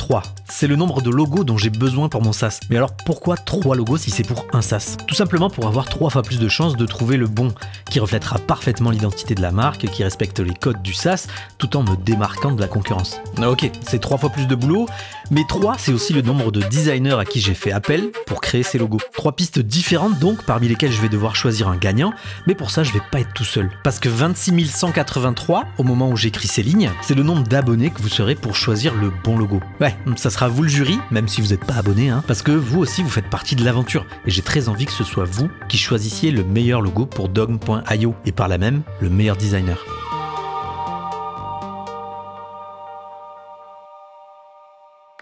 3. C'est le nombre de logos dont j'ai besoin pour mon SaaS. Mais alors pourquoi 3 logos si c'est pour un SaaS? Tout simplement pour avoir 3 fois plus de chances de trouver le bon, qui reflètera parfaitement l'identité de la marque, qui respecte les codes du SaaS, tout en me démarquant de la concurrence. Ok, c'est 3 fois plus de boulot, mais 3 c'est aussi le nombre de designers à qui j'ai fait appel pour créer ces logos. 3 pistes différentes donc, parmi lesquelles je vais devoir choisir un gagnant, mais pour ça je vais pas être tout seul. Parce que 26 183, au moment où j'écris ces lignes, c'est le nombre d'abonnés que vous serez pour choisir le bon logo. Ouais, ça sera vous le jury, même si vous n'êtes pas abonné, parce que vous aussi vous faites partie de l'aventure, et j'ai très envie que ce soit vous qui choisissiez le meilleur logo pour Dogm.io, et par là même, le meilleur designer.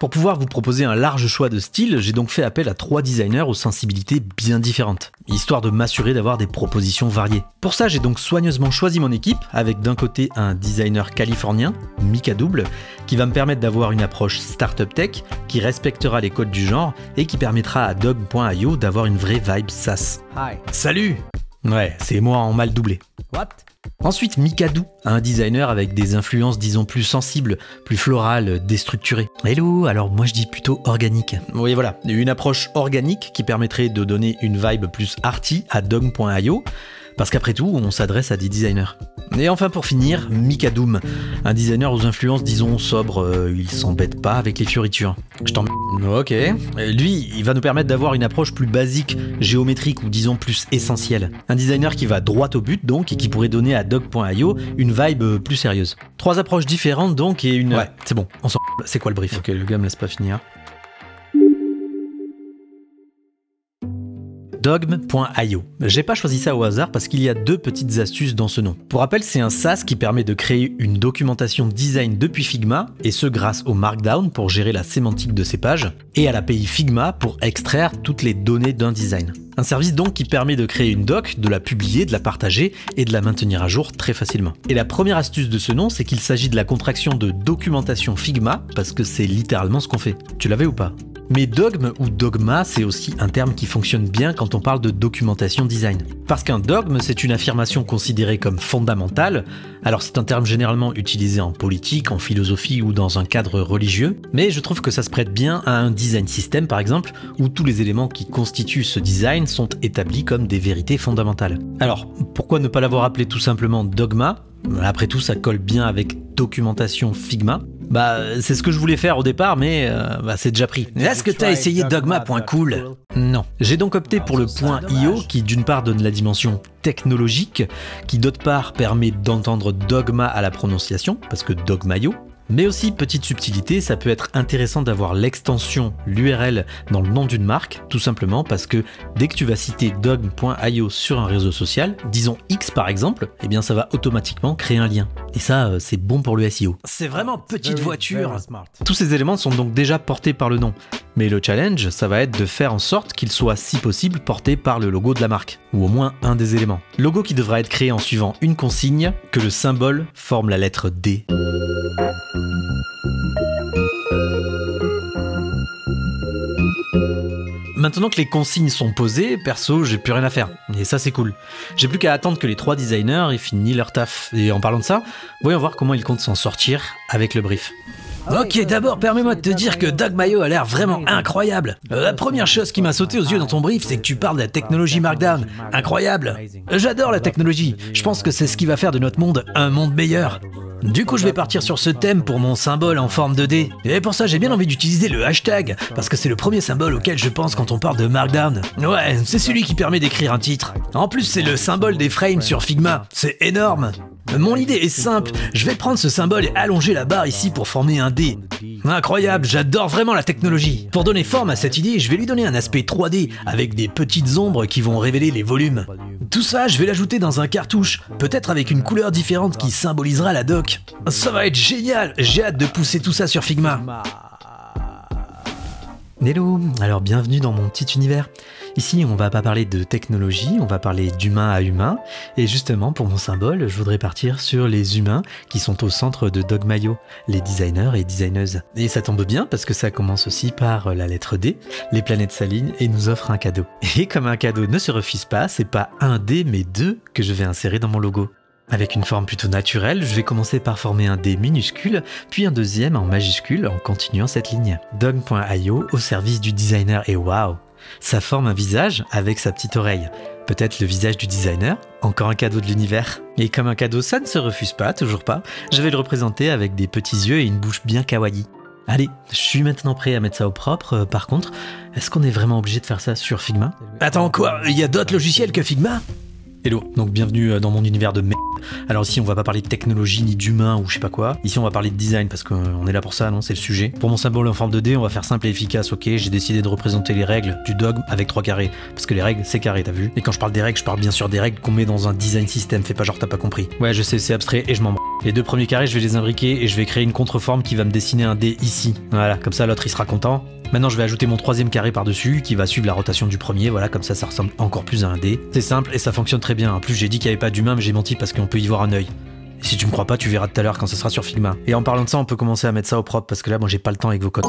Pour pouvoir vous proposer un large choix de styles, j'ai donc fait appel à 3 designers aux sensibilités bien différentes, histoire de m'assurer d'avoir des propositions variées. Pour ça, j'ai donc soigneusement choisi mon équipe, avec d'un côté un designer californien, Mika Double, qui va me permettre d'avoir une approche startup tech, qui respectera les codes du genre, et qui permettra à Dogm.io d'avoir une vraie vibe SaaS. Hi. Salut! Ouais, c'est moi en mal doublé. What? Ensuite, Mikadou, un designer avec des influences disons plus sensibles, plus florales, déstructurées. Hello, alors moi je dis plutôt organique. Oui voilà, une approche organique qui permettrait de donner une vibe plus arty à Dogm.io, parce qu'après tout, on s'adresse à des designers. Et enfin pour finir, Mikadoom, un designer aux influences disons sobres, il s'embête pas avec les fioritures. Je t'en... Ok. Lui, il va nous permettre d'avoir une approche plus basique, géométrique ou disons plus essentielle. Un designer qui va droit au but donc et qui pourrait donner à Dog.io une vibe plus sérieuse. 3 approches différentes donc et une... Ouais, c'est bon, on s'en... C'est quoi le brief? Ok, le gars me laisse pas finir. Dogm.io. J'ai pas choisi ça au hasard parce qu'il y a 2 petites astuces dans ce nom. Pour rappel, c'est un SaaS qui permet de créer une documentation design depuis Figma, et ce grâce au Markdown pour gérer la sémantique de ses pages, et à l'API Figma pour extraire toutes les données d'un design. Un service donc qui permet de créer une doc, de la publier, de la partager et de la maintenir à jour très facilement. Et la première astuce de ce nom, c'est qu'il s'agit de la contraction de documentation Figma, parce que c'est littéralement ce qu'on fait. Tu l'avais ou pas? Mais dogme ou dogma, c'est aussi un terme qui fonctionne bien quand on parle de documentation design. Parce qu'un dogme, c'est une affirmation considérée comme fondamentale. Alors c'est un terme généralement utilisé en politique, en philosophie ou dans un cadre religieux, mais je trouve que ça se prête bien à un design system par exemple, où tous les éléments qui constituent ce design sont établis comme des vérités fondamentales. Alors, pourquoi ne pas l'avoir appelé tout simplement dogma? Après tout, ça colle bien avec documentation Figma. C'est ce que je voulais faire au départ, mais c'est déjà pris. Est-ce que t'as essayé Dogma.cool? Non. J'ai donc opté pour le .io qui d'une part donne la dimension technologique, qui d'autre part permet d'entendre dogma à la prononciation, parce que Dogma.io. Mais aussi, petite subtilité, ça peut être intéressant d'avoir l'extension, l'URL dans le nom d'une marque, tout simplement parce que dès que tu vas citer dogm.io sur un réseau social, disons X par exemple, eh bien ça va automatiquement créer un lien. Et ça, c'est bon pour le SEO. C'est vraiment petite voiture. Tous ces éléments sont donc déjà portés par le nom. Mais le challenge, ça va être de faire en sorte qu'il soit, si possible, porté par le logo de la marque, ou au moins un des éléments. Logo qui devra être créé en suivant une consigne, que le symbole forme la lettre D. Maintenant que les consignes sont posées, perso, j'ai plus rien à faire. Et ça, c'est cool. J'ai plus qu'à attendre que les 3 designers aient fini leur taf. Et en parlant de ça, voyons voir comment ils comptent s'en sortir avec le brief. Ok, d'abord, permets-moi de te dire que Dogma.io a l'air vraiment incroyable. La première chose qui m'a sauté aux yeux dans ton brief, c'est que tu parles de la technologie Markdown. Incroyable. J'adore la technologie. Je pense que c'est ce qui va faire de notre monde un monde meilleur. Du coup, je vais partir sur ce thème pour mon symbole en forme de D. Et pour ça, j'ai bien envie d'utiliser le hashtag, parce que c'est le premier symbole auquel je pense quand on parle de Markdown. Ouais, c'est celui qui permet d'écrire un titre. En plus, c'est le symbole des frames sur Figma. C'est énorme. Mon idée est simple, je vais prendre ce symbole et allonger la barre ici pour former un D. Incroyable, j'adore vraiment la technologie. Pour donner forme à cette idée, je vais lui donner un aspect 3D avec des petites ombres qui vont révéler les volumes. Tout ça, je vais l'ajouter dans un cartouche, peut-être avec une couleur différente qui symbolisera la doc. Ça va être génial, j'ai hâte de pousser tout ça sur Figma. Hello, alors bienvenue dans mon petit univers. Ici, on va pas parler de technologie, on va parler d'humain à humain. Et justement, pour mon symbole, je voudrais partir sur les humains qui sont au centre de Dogma.io, les designers et designeuses. Et ça tombe bien parce que ça commence aussi par la lettre D. Les planètes s'alignent et nous offrent un cadeau. Et comme un cadeau ne se refuse pas, c'est pas un D mais 2 que je vais insérer dans mon logo. Avec une forme plutôt naturelle, je vais commencer par former un D minuscule, puis un deuxième en majuscule en continuant cette ligne. Dogme.io au service du designer et waouh, ça forme un visage avec sa petite oreille. Peut-être le visage du designer, encore un cadeau de l'univers. Et comme un cadeau ça ne se refuse pas, toujours pas, je vais le représenter avec des petits yeux et une bouche bien kawaii. Allez, je suis maintenant prêt à mettre ça au propre. Par contre, est-ce qu'on est vraiment obligé de faire ça sur Figma? Attends, quoi? Il y a d'autres logiciels que Figma? Hello, donc bienvenue dans mon univers de merde. Alors ici on va pas parler de technologie ni d'humain ou je sais pas quoi. Ici on va parler de design parce qu'on est là pour ça, non? C'est le sujet. Pour mon symbole en forme de D, on va faire simple et efficace, ok? J'ai décidé de représenter les règles du dogme avec 3 carrés. Parce que les règles, c'est carré, t'as vu? Et quand je parle des règles, je parle bien sûr des règles qu'on met dans un design system. Fais pas genre t'as pas compris. Ouais, je sais, c'est abstrait et je m'en branle. Les 2 premiers carrés, je vais les imbriquer et je vais créer une contreforme qui va me dessiner un D ici. Voilà, comme ça l'autre il sera content. Maintenant je vais ajouter mon 3e carré par-dessus qui va suivre la rotation du premier, voilà, comme ça ressemble encore plus à un D. C'est simple et ça fonctionne très bien. En plus j'ai dit qu'il n'y avait pas d'humain mais j'ai menti parce qu'on peut y voir un œil. Et si tu me crois pas, tu verras tout à l'heure quand ça sera sur Figma. Et en parlant de ça, on peut commencer à mettre ça au propre parce que là moi j'ai pas le temps avec vos codes.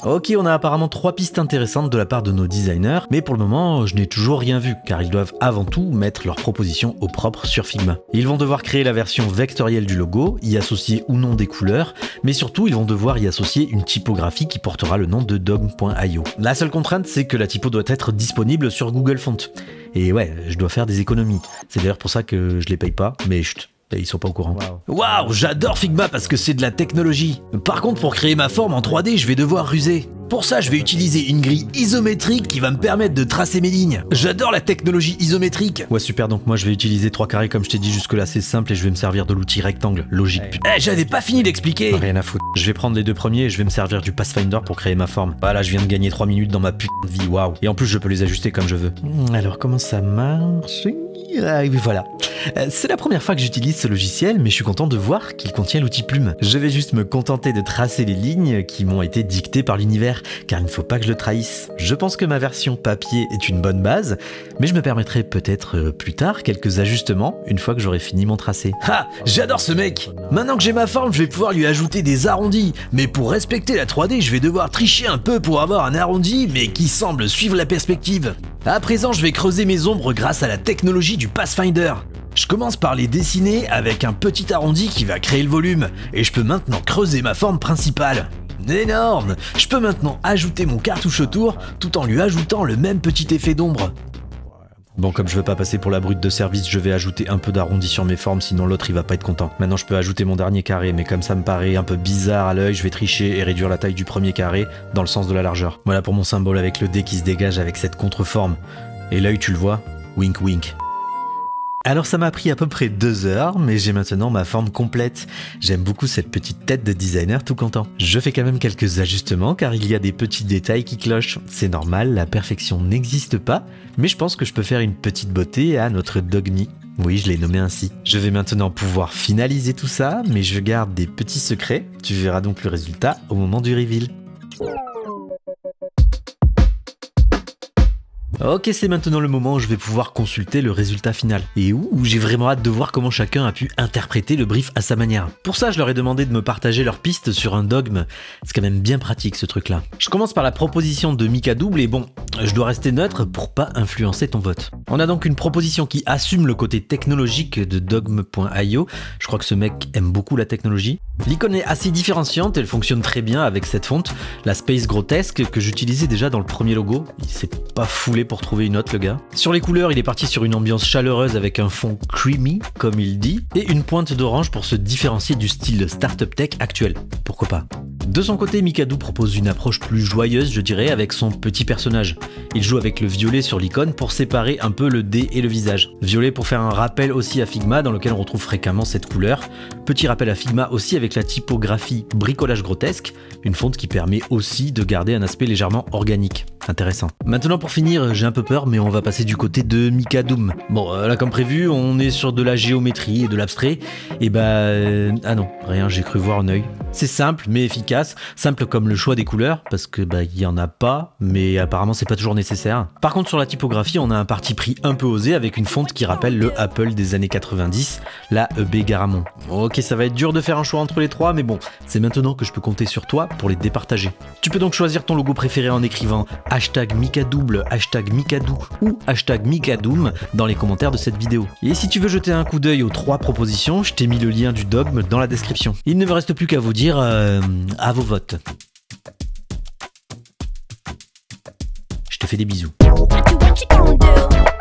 Ok, on a apparemment 3 pistes intéressantes de la part de nos designers, mais pour le moment, je n'ai toujours rien vu, car ils doivent avant tout mettre leurs propositions au propre sur Figma. Ils vont devoir créer la version vectorielle du logo, y associer ou non des couleurs, mais surtout, ils vont devoir y associer une typographie qui portera le nom de dogme.io. La seule contrainte, c'est que la typo doit être disponible sur Google Fonts. Et ouais, je dois faire des économies. C'est d'ailleurs pour ça que je les paye pas, mais chut. Et ils sont pas au courant. Waouh, j'adore Figma parce que c'est de la technologie. Par contre, pour créer ma forme en 3D, je vais devoir ruser. Pour ça, je vais utiliser une grille isométrique qui va me permettre de tracer mes lignes. J'adore la technologie isométrique. Ouais, super, donc moi je vais utiliser 3 carrés comme je t'ai dit jusque-là, c'est simple et je vais me servir de l'outil rectangle. Logique, putain. J'avais pas fini d'expliquer. Rien à foutre. Je vais prendre les 2 premiers et je vais me servir du Pathfinder pour créer ma forme. Voilà, je viens de gagner 3 minutes dans ma putain de vie, waouh. Et en plus, je peux les ajuster comme je veux. Alors, comment ça marche? Ah oui, voilà. C'est la première fois que j'utilise ce logiciel, mais je suis content de voir qu'il contient l'outil plume. Je vais juste me contenter de tracer les lignes qui m'ont été dictées par l'univers, car il ne faut pas que je le trahisse. Je pense que ma version papier est une bonne base, mais je me permettrai peut-être plus tard quelques ajustements une fois que j'aurai fini mon tracé. Ah, j'adore ce mec. Maintenant que j'ai ma forme, je vais pouvoir lui ajouter des arrondis. Mais pour respecter la 3D, je vais devoir tricher un peu pour avoir un arrondi, mais qui semble suivre la perspective. À présent, je vais creuser mes ombres grâce à la technologie du Pathfinder. Je commence par les dessiner avec un petit arrondi qui va créer le volume, et je peux maintenant creuser ma forme principale. Énorme! Je peux maintenant ajouter mon cartouche autour, tout en lui ajoutant le même petit effet d'ombre. Bon, comme je veux pas passer pour la brute de service, je vais ajouter un peu d'arrondi sur mes formes, sinon l'autre il va pas être content. Maintenant je peux ajouter mon dernier carré, mais comme ça me paraît un peu bizarre à l'œil, je vais tricher et réduire la taille du premier carré dans le sens de la largeur. Voilà pour mon symbole avec le dé qui se dégage avec cette contreforme. Et l'œil tu le vois? Wink wink. Alors ça m'a pris à peu près 2 heures, mais j'ai maintenant ma forme complète. J'aime beaucoup cette petite tête de designer tout content. Je fais quand même quelques ajustements car il y a des petits détails qui clochent. C'est normal, la perfection n'existe pas, mais je pense que je peux faire une petite beauté à notre Dogme. Oui, je l'ai nommé ainsi. Je vais maintenant pouvoir finaliser tout ça, mais je garde des petits secrets. Tu verras donc le résultat au moment du reveal. Ok, c'est maintenant le moment où je vais pouvoir consulter le résultat final. Et où j'ai vraiment hâte de voir comment chacun a pu interpréter le brief à sa manière. Pour ça, je leur ai demandé de me partager leurs pistes sur un dogme. C'est quand même bien pratique ce truc-là. Je commence par la proposition de Mika Double et bon, je dois rester neutre pour pas influencer ton vote. On a donc une proposition qui assume le côté technologique de dogme.io. Je crois que ce mec aime beaucoup la technologie. L'icône est assez différenciante, elle fonctionne très bien avec cette fonte, la Space Grotesque que j'utilisais déjà dans le premier logo. Il s'est pas foulé pour trouver une autre le gars. Sur les couleurs, il est parti sur une ambiance chaleureuse avec un fond creamy, comme il dit, et une pointe d'orange pour se différencier du style startup tech actuel. Pourquoi pas? De son côté, Mikado propose une approche plus joyeuse, je dirais, avec son petit personnage. Il joue avec le violet sur l'icône pour séparer un peu le dé et le visage. Violet pour faire un rappel aussi à Figma, dans lequel on retrouve fréquemment cette couleur. Petit rappel à Figma aussi avec la typographie bricolage grotesque, une fonte qui permet aussi de garder un aspect légèrement organique. Intéressant. Maintenant pour finir, j'ai un peu peur, mais on va passer du côté de Mikadoom. Bon, là comme prévu, on est sur de la géométrie et de l'abstrait. Et ah non, rien, j'ai cru voir un œil. C'est simple mais efficace, simple comme le choix des couleurs, parce que il y en a pas, mais apparemment c'est pas toujours nécessaire. Par contre sur la typographie, on a un parti pris un peu osé avec une fonte qui rappelle le Apple des années 90, la EB Garamond. Ok, ça va être dur de faire un choix entre les trois, mais bon, c'est maintenant que je peux compter sur toi pour les départager. Tu peux donc choisir ton logo préféré en écrivant hashtag Mikadouble, hashtag Mikadou ou hashtag Mikadoum dans les commentaires de cette vidéo. Et si tu veux jeter un coup d'œil aux 3 propositions, je t'ai mis le lien du dogme dans la description. Il ne me reste plus qu'à vous dire à vos votes. Je te fais des bisous. What you gonna do?